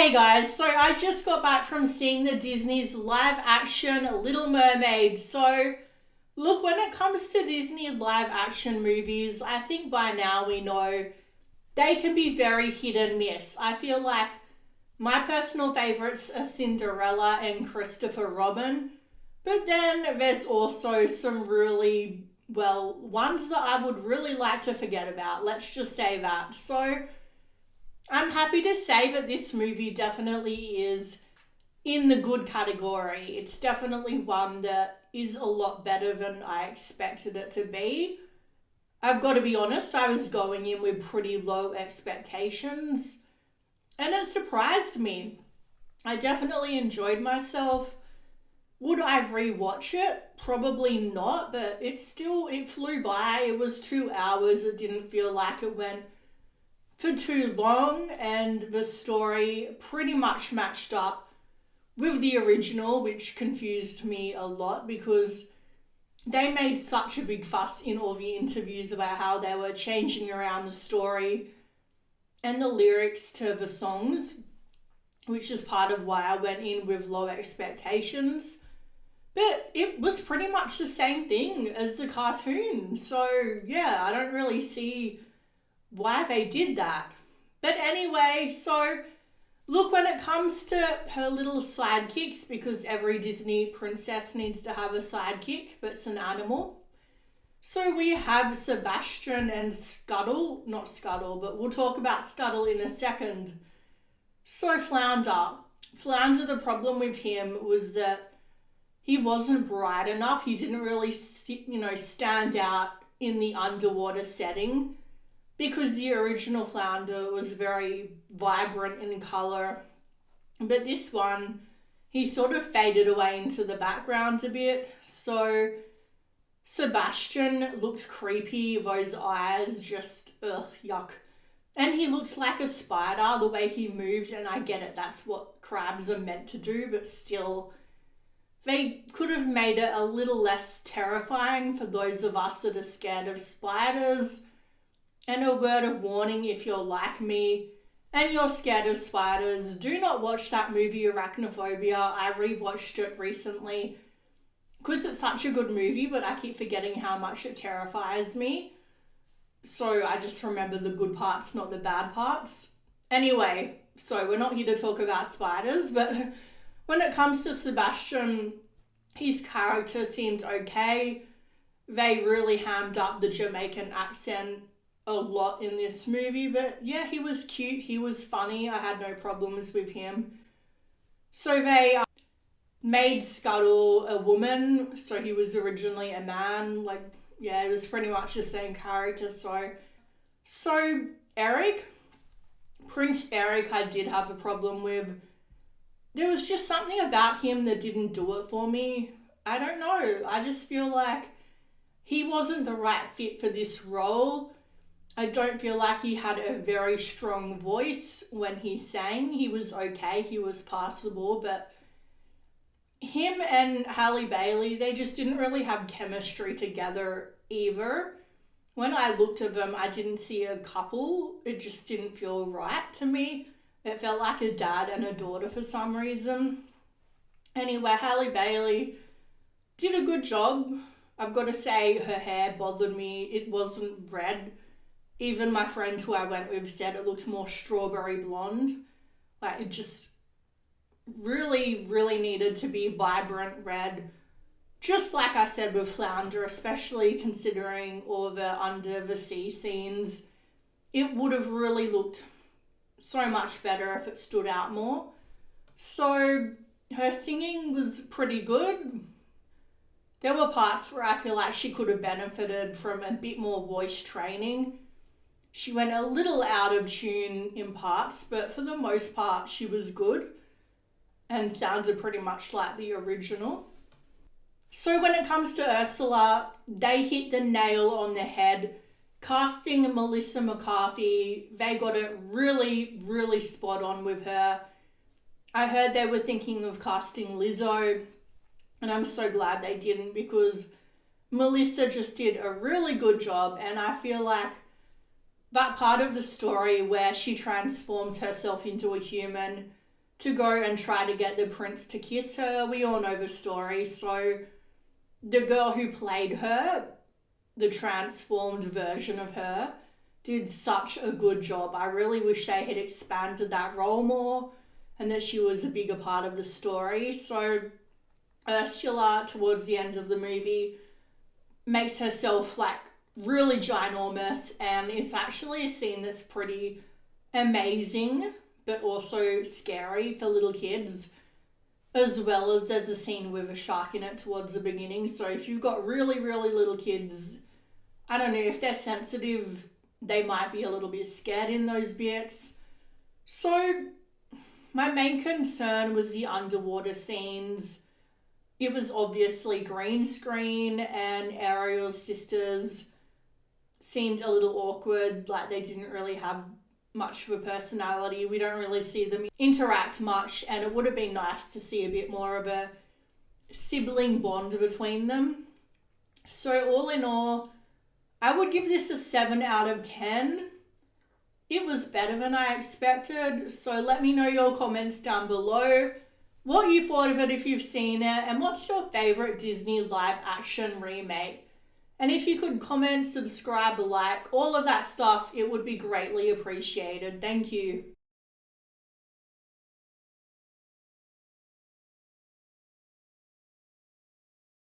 Hey guys, so I just got back from seeing the Disney's live action Little Mermaid. So, look, when it comes to Disney live action movies, I think by now we know they can be very hit and miss. I feel like my personal favorites are Cinderella and Christopher Robin, but then there's also some really, well, ones that I would really like to forget about. Let's just say that. So, I'm happy to say that this movie definitely is in the good category. It's definitely one that is a lot better than I expected it to be. I've got to be honest, I was going in with pretty low expectations and it surprised me. I definitely enjoyed myself. Would I rewatch it? Probably not, but it flew by. It was 2 hours. It didn't feel like it went for too long, and the story pretty much matched up with the original, which confused me a lot because they made such a big fuss in all the interviews about how they were changing around the story and the lyrics to the songs, which is part of why I went in with low expectations. But it was pretty much the same thing as the cartoon. So yeah, I don't really see why they did that. But anyway, so look, when it comes to her little sidekicks, because every Disney princess needs to have a sidekick that's an animal. So we have Sebastian and Scuttle, not Scuttle, but we'll talk about Scuttle in a second. So Flounder, the problem with him was that he wasn't bright enough. He didn't really stand out in the underwater setting, because the original Flounder was very vibrant in colour. But this one, he sort of faded away into the background a bit. So Sebastian looked creepy, those eyes just, yuck. And he looked like a spider, the way he moved, and I get it, that's what crabs are meant to do, but still, they could have made it a little less terrifying for those of us that are scared of spiders. And a word of warning, if you're like me and you're scared of spiders, do not watch that movie Arachnophobia. I rewatched it recently because it's such a good movie, but I keep forgetting how much it terrifies me. So I just remember the good parts, not the bad parts. Anyway, so we're not here to talk about spiders, but when it comes to Sebastian, his character seemed okay. They really hammed up the Jamaican accent a lot in this movie, but yeah, he was cute, he was funny, I had no problems with him. So they made Scuttle a woman, so he was originally a man, it was pretty much the same character. So Eric, Prince Eric, I did have a problem with. There was just something about him that didn't do it for me. I don't know, I just feel like he wasn't the right fit for this role. I don't feel like he had a very strong voice when he sang. He was okay, he was passable, but him and Halle Bailey, they just didn't really have chemistry together either. When I looked at them, I didn't see a couple. It just didn't feel right to me. It felt like a dad and a daughter for some reason. Anyway, Halle Bailey did a good job. I've got to say, her hair bothered me. It wasn't red. Even my friend who I went with said it looked more strawberry blonde. It just really, really needed to be vibrant red. Just like I said with Flounder, especially considering all the under the sea scenes. It would have really looked so much better if it stood out more. So her singing was pretty good. There were parts where I feel like she could have benefited from a bit more voice training. She went a little out of tune in parts, but for the most part, she was good and sounded pretty much like the original. So when it comes to Ursula, they hit the nail on the head. Casting Melissa McCarthy, they got it really, really spot on with her. I heard they were thinking of casting Lizzo, and I'm so glad they didn't, because Melissa just did a really good job, and I feel like that part of the story where she transforms herself into a human to go and try to get the prince to kiss her. We all know the story. So the girl who played her, the transformed version of her, did such a good job. I really wish they had expanded that role more and that she was a bigger part of the story. So Ursula, towards the end of the movie, makes herself like really ginormous, and it's actually a scene that's pretty amazing but also scary for little kids, as well as there's a scene with a shark in it towards the beginning. So if you've got really, really little kids, I don't know, if they're sensitive, they might be a little bit scared in those bits. So my main concern was the underwater scenes. It was obviously green screen, and Ariel's sisters seemed a little awkward, like they didn't really have much of a personality. We don't really see them interact much, and it would have been nice to see a bit more of a sibling bond between them. So all in all, I would give this a 7 out of 10. It was better than I expected, so let me know your comments down below what you thought of it if you've seen it, and what's your favourite Disney live action remake. And if you could comment, subscribe, like, all of that stuff, it would be greatly appreciated. Thank you.